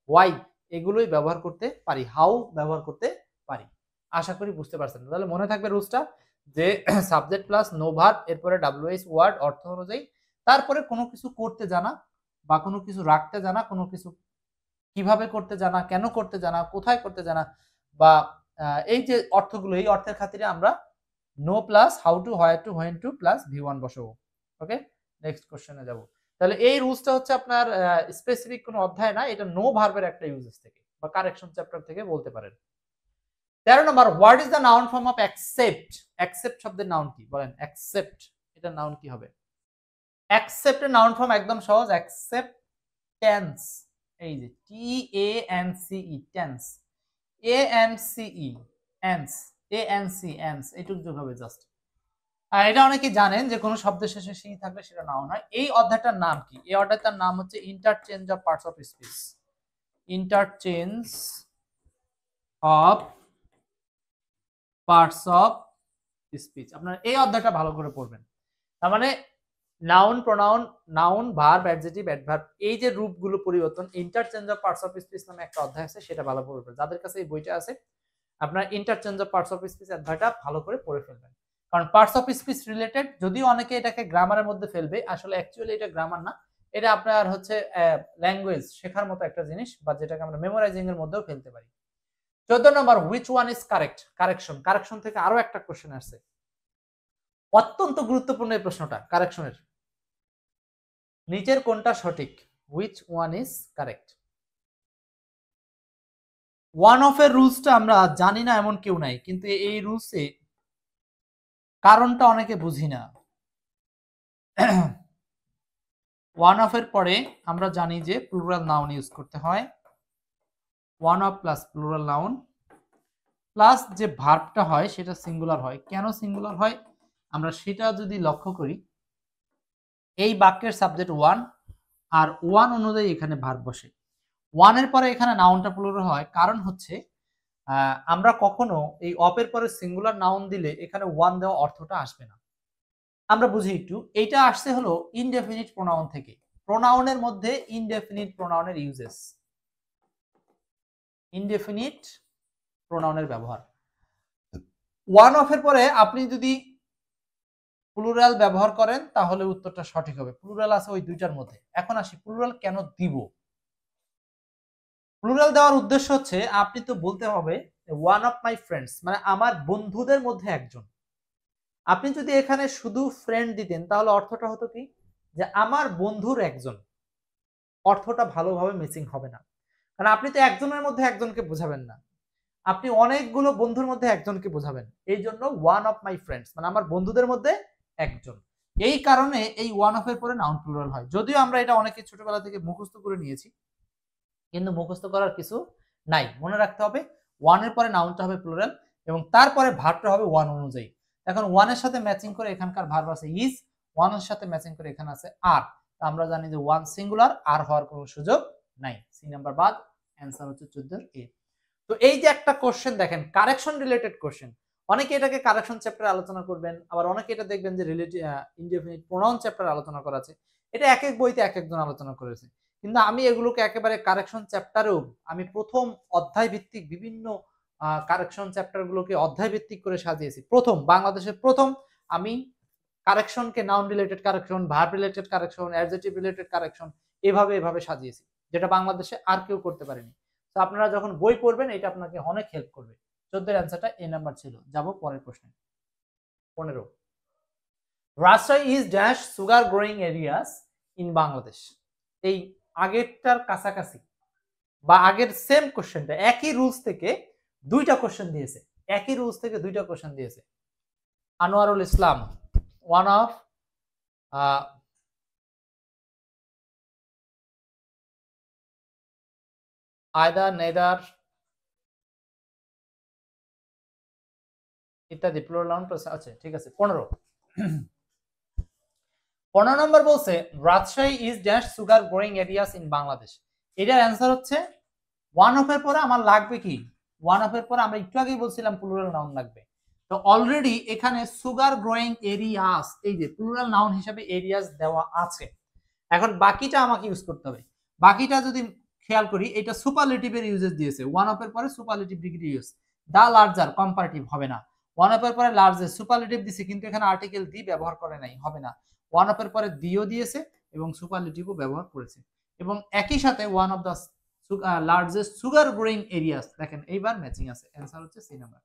হোয়াই এগুলোই ব্যবহার করতে পারি, হাউ ব্যবহার করতে পারি। আশা করি বুঝতে পারছেন। তাহলে মনে থাকবে রুলসটা, যে সাবজেক্ট প্লাস নো ভার্ব, এরপরে ডাব্লিউএস ওয়ার্ড অর্থ অনুযায়ী, তারপরে কোনো কিছু করতে জানা বা কোনো কিছু রাখতে জানা, কোনো কিছু কিভাবে করতে জানা, কেন করতে জানা, কোথায় করতে জানা, বা এই যে অর্থগুলো, এই অর্থের খাতিরে আমরা know plus how to, where to, when to plus V1 বসাবো। ওকে, নেক্সট কোশ্চেনে যাব। তাহলে এই রুলসটা হচ্ছে আপনার স্পেসিফিক কোনো অধ্যায় না, এটা নো ভার্বের একটা ইউজেস থেকে বা কারেকশন চ্যাপ্টার থেকে বলতে পারেন। 13 number, what is the noun form of accept? Accept শব্দের নাউন কি বলেন? অ্যাকসেপ্ট এটা নাউন কি হবে? অ্যাকসেপ্টের নাউন ফর্ম একদম সহজ, অ্যাকসেপ্টেন্স। এই যে TANCE, টেন্স, ANCE, এন্স, ANC, এন্স, এইটুকু যোগ হবে জাস্ট। আর এটা অনেকে জানেন যে কোনো শব্দের শেষে সি থাকলে সেটা নাউন হয়। এই অধ্যায়টার নাম কি? এই অধ্যায়টার নাম হচ্ছে interchange of parts of speech. Interchange of parts of speech. আপনারা এই অধ্যায়টা ভালো করে পড়বেন। তার মানে noun, pronoun, noun, verb, adjective, adverb, এই যে রূপগুলো পরিবর্তন, interchange of parts of speech নামে একটা অধ্যায় আছে, সেটা ভালো করে পড়বেন। যাদের কাছে এই বইটা আছে, আপনার interchange of parts of speech অধ্যায়টা ভালো করে পড়ে ফেলবেন। কারণ পার্টস অফ স্পিচ রিলেটেড, যদিও অনেকে এটাকে গ্রামারের মধ্যে ফেলবে, আসলে অ্যাকচুয়ালি এটা গ্রামার না, এটা আপনার হচ্ছে ল্যাঙ্গুয়েজ শেখার মতো একটা জিনিস, বা যেটাকে আমরা মেমোরাইজিং এর মধ্যেও ফেলতে পারি। 14 number, which one is correct? Correction, correction থেকে আরো একটা কোশ্চেন আসছে, অত্যন্ত গুরুত্বপূর্ণ এই প্রশ্নটা কারেকশনের। নিচের কোনটা সঠিক? Which one is correct? One of এর রুলসটা আমরা জানি না এমন কেউ নাই, কিন্তু এই রুলসে কারণটা অনেকে বুঝি না। ওয়ান অফ এর পরে আমরা জানি যে প্লুরাল নাউন ইউজ করতে হয়, one of plus plural noun plus যে ভার্বটা হয় সেটা সিঙ্গুলার হয়। কেন সিঙ্গুলার হয় আমরা সেটা যদি লক্ষ্য করি, এই বাক্যের সাবজেক্ট ওয়ান, আর ওয়ান অনুযায়ী এখানে ভার্ব বসে। ওয়ানের পরে এখানে নাউনটা প্লুরাল হয়, কারণ হচ্ছে আমরা কখনো এই অপের পরে সিঙ্গুলার নাউন দিলে এখানে ওয়ান দেওয়া অর্থটা আসবে না। আমরা বুঝি একটু, এইটা আসছে হলো ইনডেফিনিট প্রোনাউন থেকে। প্রোনাউনের মধ্যে ইনডেফিনিট প্রোনাউনের ইউজেস, ইনডেফিনিট প্রোনাউনের ব্যবহার। ওয়ান অফ এর পরে আপনি যদি প্লুরাল ব্যবহার করেন তাহলে উত্তরটা সঠিক হবে। প্লুরাল আছে ওই দুইটার মধ্যে। এখন আসি প্লুরাল কেন দিব। প্লুরাল দেওয়ার উদ্দেশ্য হচ্ছে আপনি তো বলতে হবে ওয়ান অফ মাই ফ্রেন্ডস, মানে আমার বন্ধুদের মধ্যে একজন। আপনি যদি এখানে শুধু ফ্রেন্ড দিতেন তাহলে অর্থটা হতো কি, যে আমার বন্ধুর একজন। অর্থটা ভালোভাবে মিসিং হবে না, কারণ আপনি তো একজনের মধ্যে একজনকে বোঝাবেন না, আপনি অনেকগুলো বন্ধুর মধ্যে একজনকে বোঝাবেন। এই জন্য ওয়ান অফ মাই ফ্রেন্ডস মানে আমার বন্ধুদের মধ্যে একজন। এই কারণে এই ওয়ান অফ এর পরে নাউন প্লুরাল হয়। যদিও আমরা এটা অনেকে ছোটবেলা থেকে মুখস্থ করে নিয়েছি, কিন্তু মুখস্থ করার কিছু নাই। মনে রাখতে হবে ওয়ানের পরে নাউনটা হবে প্লুরাল এবং তারপরে ভার্বটা হবে ওয়ান অনুযায়ী। এখন ওয়ানের সাথে ম্যাচিং করে এখানকার ভার্ব আছে ইজ, ওয়ানের সাথে ম্যাচিং করে এখানে আছে আর। আমরা জানি যে ওয়ান সিঙ্গুলার, আর হওয়ার কোনো সুযোগ নাই। সি নাম্বার বাদ, অ্যান্সার হচ্ছে 14 এ। তো এই যে একটা কোশ্চেন দেখেন, কারেকশন রিলেটেড কোশ্চেন, অনেকে এটাকে কারেকশন চ্যাপ্টারে আলোচনা করবেন, আবার অনেকে এটা দেখবেন যে রিলেটিভ ইনডেফিনিট প্রোনাউন চ্যাপ্টারে আলোচনা করা আছে। এটা এক এক বইতে এক একজন আলোচনা করেছে, কিন্তু আমি এগুলোকে একেবারে কারেকশন চ্যাপ্টারেও আমি প্রথম অধ্যায় ভিত্তিক বিভিন্ন কারেকশন চ্যাপ্টার গুলোকে অধ্যায় ভিত্তিক করে সাজিয়েছি। প্রথম বাংলাদেশের প্রথম আমি কারেকশনকে noun related correction, verb related correction, adjective related correction এভাবে সাজিয়েছি, যেটা বাংলাদেশে আর কেউ করতে পারেনি। তো আপনারা যখন বই পড়বেন এটা আপনাকে অনেক হেল্প করবে। 14 এর অ্যান্সারটা এ নাম্বার ছিল। যাব পরের প্রশ্নে। 15, Rajshahi is dash sugar growing areas in Bangladesh. এই আগেরটার কাছাকাছি বা আগের সেম কোশ্চেনটা, একই রুলস থেকে দুইটা কোশ্চেন দিয়েছে, একই রুলস থেকে দুইটা কোশ্চেন দিয়েছে। Anwarul Islam, one of আয়দার, neither ইত্যাদি প্লুরাল নাউন প্লাস আছে। ঠিক আছে। 15 নম্বর বলছে Rajshahi is dash sugar growing areas in Bangladesh. এটার অ্যান্সার হচ্ছে ওয়ান অফ এর পরে আমার লাগবে কি, ওয়ান অফ এর পরে আমরা একটু আগেই বলছিলাম প্লুরাল নাউন লাগবে। তো অলরেডি এখানে সুগার গ্রোয়িং এরিয়াস, এই যে প্লুরাল নাউন হিসেবে এরিয়াস দেওয়া আছে। এখন বাকিটা আমাকে ইউজ করতে হবে। বাকিটা যদি খেয়াল করি, এটা সুপারলেটিভের ইউজেস দিয়েছে। ওয়ান অফ এর পরে সুপারলেটিভ ডিগ্রি ইউজ, দা লার্জার কম্পারেটিভ হবে না। ওয়ান অফ এর পরে লার্জের সুপারলেটিভ দিয়েছে, কিন্তু এখানে আর্টিকেল দি ব্যবহার করে নাই, হবে না। ওয়ান অফ এর পরে দিও দিয়েছে এবং সুপারলেটিভও ব্যবহার করেছে, এবং একই সাথে one of the largest sugar growing areas. দেখেন এইবার ম্যাচিং আছে, অ্যান্সার হচ্ছে সি নাম্বার।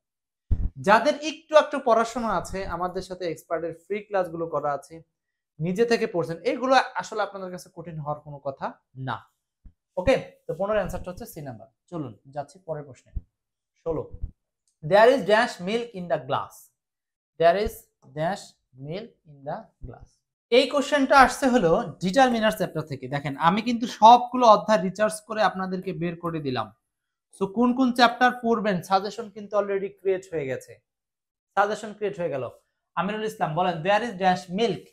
যাদের একটু পড়াশোনা আছে, আমাদের সাথে এক্সপার্টের ফ্রি ক্লাসগুলো করা আছে, নিজে থেকে পড়ছেন, এগুলো আসলে আপনাদের কাছে কঠিন হওয়ার কোনো কথা না। ওকে, তো 15 অ্যান্সারটা হচ্ছে সি নাম্বার। চলুন যাচ্ছি পরের প্রশ্নে। 16, there is dash milk in the glass. There is dash milk in the glass. এই কোশ্চেনটা আসছে হলো ডিটারমিনার চ্যাপ্টার থেকে। দেখেন আমি কিন্তু সবগুলো অধ্যায় রিসার্চ করে আপনাদেরকে বের করে দিলাম। সো কোন কোন চ্যাপ্টার পড়বেন সাজেশন কিন্তু অলরেডি ক্রিয়েট হয়ে গেছে, সাজেশন ক্রিয়েট হয়ে গেল। আমিরুল ইসলাম বলেন দেয়ার ইজ ড্যাশ মিল্ক।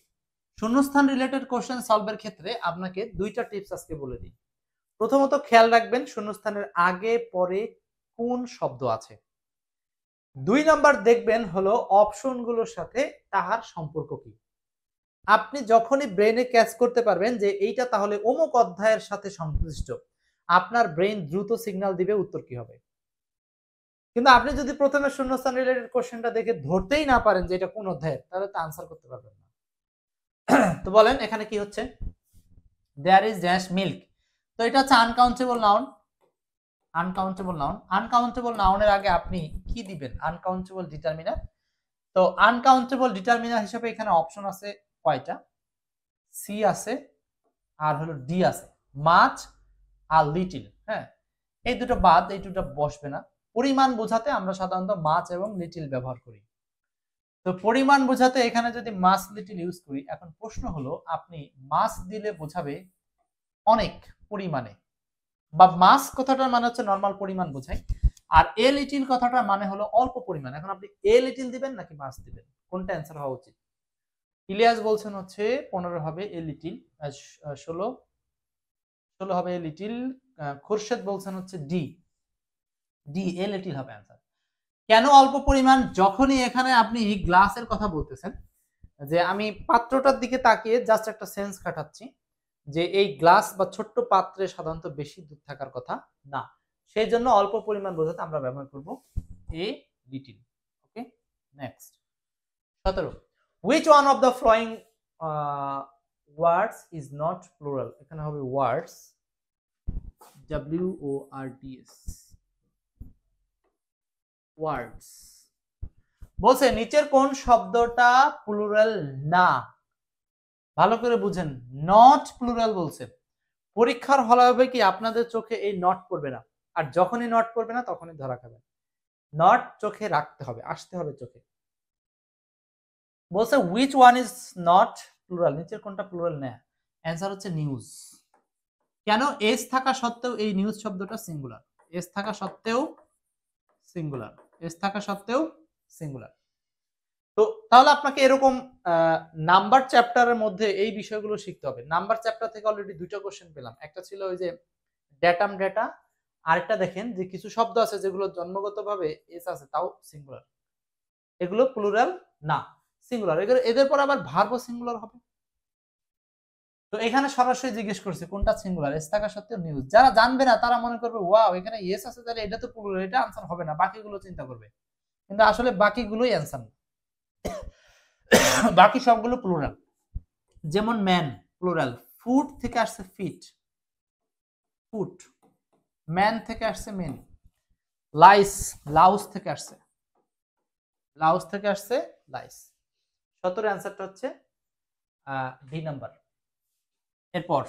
শূন্যস্থান রিলেটেড কোশ্চেন সলভের ক্ষেত্রে আপনাকে দুইটা টিপস আজকে বলে দিই। প্রথমত খেয়াল রাখবেন শূন্যস্থানের আগে পরে কোন শব্দ আছে। 2 নাম্বার দেখবেন হলো অপশনগুলোর সাথে তাহার সম্পর্ক কি। আপনি যখনই ব্রেনে ক্যাচ করতে পারবেন যে এইটা তাহলে অমুক অধ্যায়ের সাথে সংশ্লিষ্ট, আপনার ব্রেন দ্রুত সিগন্যাল দিবে উত্তর কি হবে। কিন্তু আপনি যদি প্রথমে শূন্যস্থান রিলেটেড কোশ্চেনটা দেখে ধরতেই না পারেন যে এটা কোন অধ্যায়ের, তাহলে তো আনসার করতে পারবেন না। তো বলেন এখানে কি হচ্ছে, দেয়ার ইজ ড্যাশ মিল্ক। তো এটা হচ্ছে uncountable noun, uncountable noun. Uncountable নাউনের আগে আপনি কি দিবেন? Uncountable determiner. তো আনকাউন্টেবল ডিটারমিনার হিসেবে এখানে অপশন আছে কয়টা? সি আছে আর হলো ডি আছে, মাছ আর লিটিল। হ্যাঁ, এই দুটো বাদ, এই দুটো বসবে না। পরিমাণ বোঝাতে আমরা সাধারণত মাছ এবং লিটিল ব্যবহার করি। তো পরিমাণ বোঝাতে এখানে যদি মাছ লিটিল ইউজ করি, এখন প্রশ্ন হলো আপনি মাছ দিলে বোঝাবে অনেক পরিমাণে, বা মাছ কথাটার মানে হচ্ছে নর্মাল পরিমাণ বোঝায়, আর এ লিটিল কথাটার মানে হলো অল্প পরিমাণ। এখন আপনি এ লিটিল দিবেন নাকি মাছ দিবেন, কোনটা অ্যান্সার হওয়া উচিত? ইলিয়াস বলছেন হচ্ছে 15 হবে এ লিটিল, 16 হবে এ লিটিল। খোরশেদ বলছেন হচ্ছে ডি, এ লিটিল হবে অ্যান্সার। কেন অল্প পরিমাণ? যখনই এখানে আপনি গ্লাসের কথা বলতেছেন, যে আমি পাত্রটার দিকে তাকিয়ে জাস্ট একটা সেন্স কাটাচ্ছি যে এই গ্লাস বা ছোট্ট পাত্রে সাধারণত বেশি দুধ থাকার কথা না, সেই জন্য অল্প পরিমাণ বোঝাতে আমরা ব্যবহার করব a little. Okay, next 17, which one of the following words is not plural? এখানে হবে words, WORDS, words। বলছে নিচের কোন শব্দটা প্লুরাল না? ভালো করে বুঝেন, নট প্লুরাল বলছে। পরীক্ষার হলে হবে কি আপনাদের চোখে এই নট পড়বে না, আর যখনই নট পড়বে না তখনই ধরা খাবে। নট চোখে রাখতে হবে, আসতে হবে চোখে। বলছে which one is not plural, নিচের কোনটা প্লুরাল না? অ্যান্সার হচ্ছে নিউজ। কেন? এস থাকা সত্ত্বেও এই নিউজ শব্দটা সিঙ্গুলার, এস থাকা সত্ত্বেও সিঙ্গুলার, এস থাকা সত্ত্বেও সিঙ্গুলার। তো তাহলে আপনাকে এরকম নাম্বার চ্যাপ্টারের মধ্যে এই বিষয়গুলো শিখতে হবে। নাম্বার চ্যাপ্টার থেকে অলরেডি দুইটা কোশ্চেন পেলাম, একটা ছিল ওই যে ডেটাম ডেটা, আরেকটা দেখেন যে কিছু শব্দ আছে যেগুলো জন্মগতভাবে এস আছে তাও সিঙ্গুলার, এগুলো প্লুরাল না, সিঙ্গুলার। এদের পর আবার ভার্বও সিঙ্গুলার হবে। তো এখানে সরাসরি জিজ্ঞেস করছে কোনটা সিঙ্গুলার, এস থাকা সত্ত্বেও নিউজ। যারা জানবে না তারা মনে করবে ওয়াও এখানে এস আছে তাহলে এটা তো প্লুরাল, এটা আনসার হবে না, বাকিগুলো চিন্তা করবে। কিন্তু আসলে বাকিগুলোই অ্যান্সার না, বাকি সবগুলো প্লুরাল। যেমন ম্যান প্লুরাল, ফুট থেকে আসছে ফিট, ফুট। ম্যান থেকে আসছে মেন। লাইস, লাউস থেকে আসছে, লাউস থেকে আসছে লাইস। 17 অ্যান্সারটা হচ্ছে ডি নাম্বার। এরপর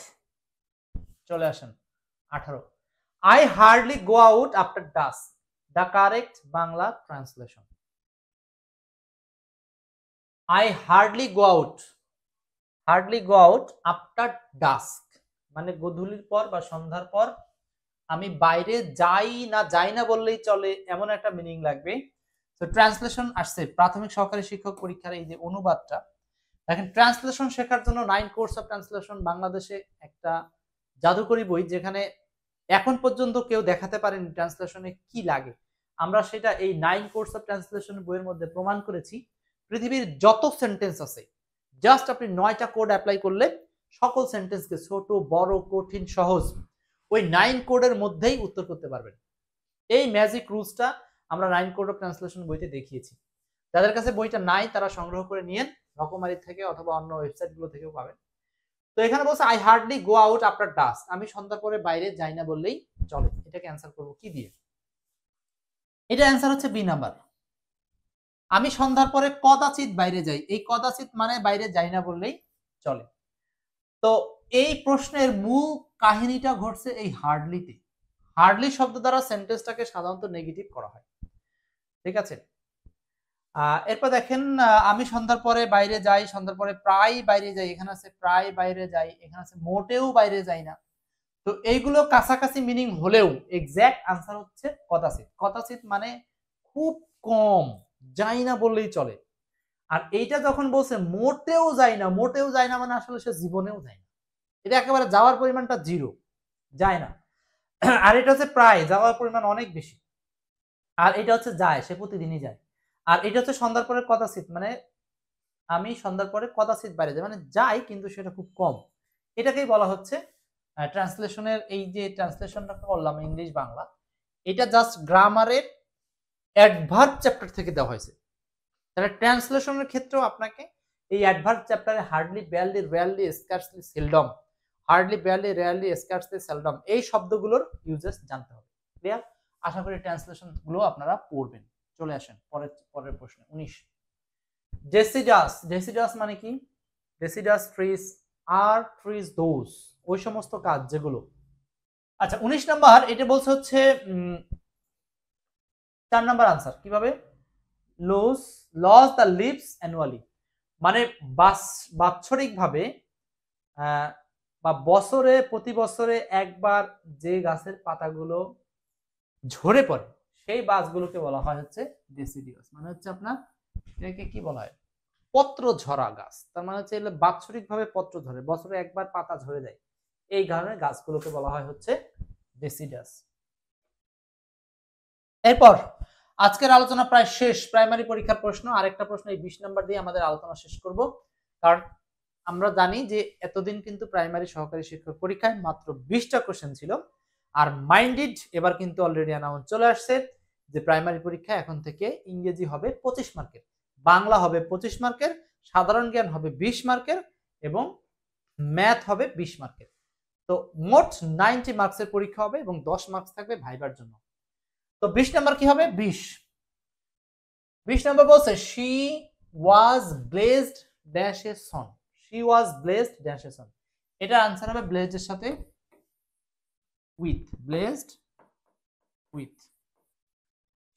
চলে আসেন 18, I hardly go out after dusk, the correct Bangla translation. I hardly go out, hardly go out after dusk মানে গোধূলির পর বা সন্ধ্যার পর আমি বাইরে যাই না বললেই চলে, এমন একটা মিনিং লাগবে। তো ট্রান্সলেশন আসছে প্রাথমিক সহকারী শিক্ষক পরীক্ষার এই যে অনুবাদটা দেখেন। ট্রান্সলেশন শেখার জন্য 9 কোর্স অফ ট্রান্সলেশন বাংলাদেশে একটা জাদুকরি বই, যেখানে এখন পর্যন্ত কেউ দেখাতে পারেনি ট্রান্সলেশনে কি লাগে। আমরা সেটা এই 9 কোর্স অফ ট্রান্সলেশন বইয়ের মধ্যে প্রমাণ করেছি। পৃথিবীর যত সেন্টেন্স আছে জাস্ট আপনি 9টা কোড অ্যাপ্লাই করলে সকল সেন্টেন্সকে ছোট বড় কঠিন সহজ ওই 9 কোডের মধ্যেই উত্তর করতে পারবেন। এই ম্যাজিক রুলসটা আমরা 9 কোড অফ ট্রান্সলেশন বইতে দেখিয়েছি। যাদের কাছে বইটা নাই তারা সংগ্রহ করে নিয়েন, রকমারি থেকে অথবা অন্য ওয়েবসাইটগুলো থেকেও পাবেন। তো এখানে বলছে I hardly go out after dusk, আমি সন্ধ্যার পরে বাইরে যাই না বললেই চলে। এটাকে অ্যান্সার করব কি দিয়ে? এটা অ্যান্সার হচ্ছে বি নাম্বার। আমি সন্ধ্যার পরে কদাচিৎ বাইরে যাই, এই কদাচিৎ মানে বাইরে যাই না বললেই চলে। তো এই প্রশ্নের মূল কাহিনীটা ঘটছে এই হার্ডলিতে। হার্ডলি শব্দ দ্বারা সেন্টেন্সটাকে সাধারণত নেগেটিভ করা হয়, ঠিক আছে। এরপর দেখেন আমি সন্ধ্যার পরে বাইরে যাই, সন্ধ্যার পরে প্রায় বাইরে যাই, এখানে আছে প্রায় বাইরে যাই, এখানে আছে মোটেও বাইরে যাই না। তো এইগুলো কাছাকাছি মিনিং হলেও এক্সাক্ট আনসার হচ্ছে কদাচিৎ। কদাচিৎ মানে খুব কম, যাই না বললেই চলে। আর এইটা যখন বলছে মোটেও যায় না, মোটেও যায় না মানে আসলে সে জীবনেও যায় না, এটা একেবারে যাওয়ার পরিমাণটা জিরো, যায় না। আর এটা হচ্ছে প্রায়, যাওয়ার পরিমাণ অনেক বেশি। আর এটা হচ্ছে যায়, সে প্রতিদিনই যায়। আর এটা হচ্ছে সন্ধ্যার পরে কদাচিৎ, মানে আমি সন্ধ্যার পরে কদাচিৎ বাইরে যাই, মানে যাই কিন্তু সেটা খুব কম। এটাকেই বলা হচ্ছে ট্রান্সলেশনের, এই যে ট্রান্সলেশনটা করলাম ইংলিশ বাংলা, এটা জাস্ট গ্রামারের অ্যাডভার্ব চ্যাপ্টার থেকে দেওয়া হয়েছে। তাহলে ট্রান্সলেশনের ক্ষেত্রেও আপনাকে এই অ্যাডভার্ব চ্যাপ্টারে hardly, barely, rarely, scarcely, seldom, hardly, barely, rarely, scarcely, seldom এই শব্দগুলোর ইউজেস জানতে হবে। ক্লিয়ার? আশা করি ট্রান্সলেশন গুলো আপনারা পড়বেন। চলে আসেন পরের প্রশ্নে 19। ডেসিডাস মানে কি? ডেসিডাস ট্রিজ আর ট্রিজ দোজ, ওই সমস্ত কাজ যেগুলো। আচ্ছা 19 নাম্বার, এটা বলছে হচ্ছে 4 নাম্বার আনসার কিভাবে? লস দ্য লিভস অ্যানুয়ালি, মানে বাৎসরিকভাবে বা প্রতি বছরে একবার যে গাছের পাতাগুলো ঝরে পড়ে সেই গাছগুলোকে বলা হয় হচ্ছে ডেসিডিয়াস। মানে হচ্ছে আপনার এটাকে কি বলা হয়? পত্র ঝরা গাছ। তার মানে হচ্ছে বাৎসরিকভাবে পত্র ঝরে, বছরে একবার পাতা ঝরে যায়, এই ধরনের গাছগুলোকে বলা হয় হচ্ছে ডেসিডাস। এরপর আজকের আলোচনা প্রায় শেষ। প্রাইমারি পরীক্ষার প্রশ্ন, আরেকটা প্রশ্ন এই 20 নাম্বার দিয়ে আমাদের আলোচনা শেষ করব। কারণ আমরা জানি যে এতদিন কিন্তু প্রাইমারি সহকারী শিক্ষক পরীক্ষায় মাত্র 20টা কোশ্চেন ছিল, আর মাইন্ডেড এবার কিন্তু অলরেডি অ্যানাউন্স চলে আসছে যে প্রাইমারি পরীক্ষা এখন থেকে ইংরেজি হবে 25 মার্কের, বাংলা হবে 25 মার্কের, সাধারণ জ্ঞান হবে 20 মার্কের এবং ম্যাথ হবে 20 মার্কের। তো মোট 90 মার্কসের পরীক্ষা হবে এবং 10 মার্কস থাকবে ভাইবার জন্য। তো 20 নাম্বার কি হবে? 20 নাম্বার বলছে she was blessed dash a son. She was blessed dash a son, এটা আনসার হবে ব্লেসড এর সাথে with. Blessed with,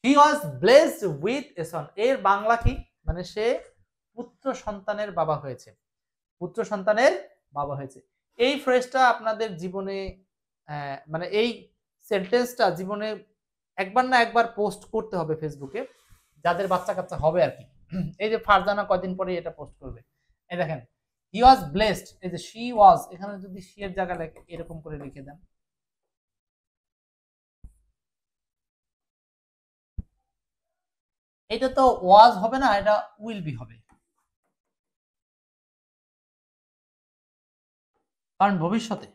he was blessed with a son, এর বাংলা কি? মানে সে পুত্র সন্তানের বাবা হয়েছে, পুত্র সন্তানের বাবা হয়েছে। এই ফ্রেজটা আপনাদের জীবনে মানে এই সেন্টেন্সটা জীবনে একবার না একবার পোস্ট করতে হবে ফেসবুকে, যাদের বাচ্চা কাচ্চা হবে আর কি। এই যে ফারজানা কয়দিন পরে এটা পোস্ট করবে। এই দেখেন, হি ওয়াজ ব্লেসড, এই যে শি ওয়াজ, এখানে যদি শি এর জায়গায় এরকম করে লিখে দেন, এটা তো ওয়াজ হবে না, এটা উইল বি হবে, কারণ ভবিষ্যতে।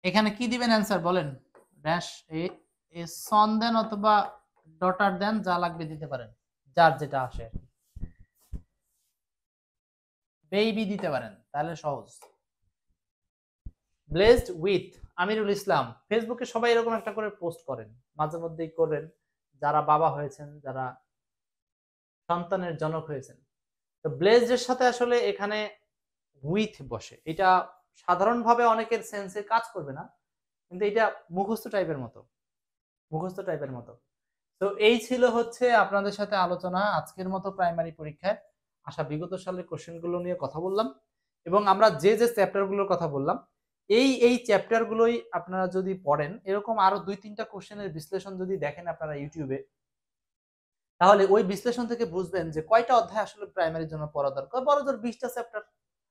এখানে কি দিবেন অ্যান্সার বলেন? ড্যাশ এ সন দেন অথবা ডটার দেন, যা লাগবে দিতে পারেন, যার যেটা আসে। বেবি দিতে পারেন, তাহলে সহজ। ব্লেসড উইথ আমিরুল ইসলাম, ফেসবুকে সবাই এরকম একটা করে পোস্ট করেন, মাঝে মধ্যেই করেন, যারা বাবা হয়েছেন, যারা সন্তানের জনক হয়েছেন। তো ব্লেসড এর সাথে আসলে এখানে উইথ বসে, এটা সাধারণভাবে অনেকের সেন্সে কাজ করবে না, কিন্তু এটা মুখস্থ টাইপের মতো, মুখস্থ টাইপের মতো। তো এই ছিল হচ্ছে আপনাদের সাথে আলোচনা আজকের মতো প্রাইমারি পরীক্ষায় আসা বিগত সালের কোশ্চেনগুলো নিয়ে কথা বললাম, এবং আমরা যে যে চ্যাপ্টারগুলোর কথা বললাম এই চ্যাপ্টারগুলোই আপনারা যদি পড়েন, এরকম আরো 2-3টা কোশ্চেনের বিশ্লেষণ যদি দেখেন আপনারা ইউটিউবে, তাহলে ওই বিশ্লেষণ থেকে বুঝবেন যে কয়টা অধ্যায় আসলে প্রাইমারির জন্য পড়া দরকার। বড় জোর 20টা চ্যাপ্টার,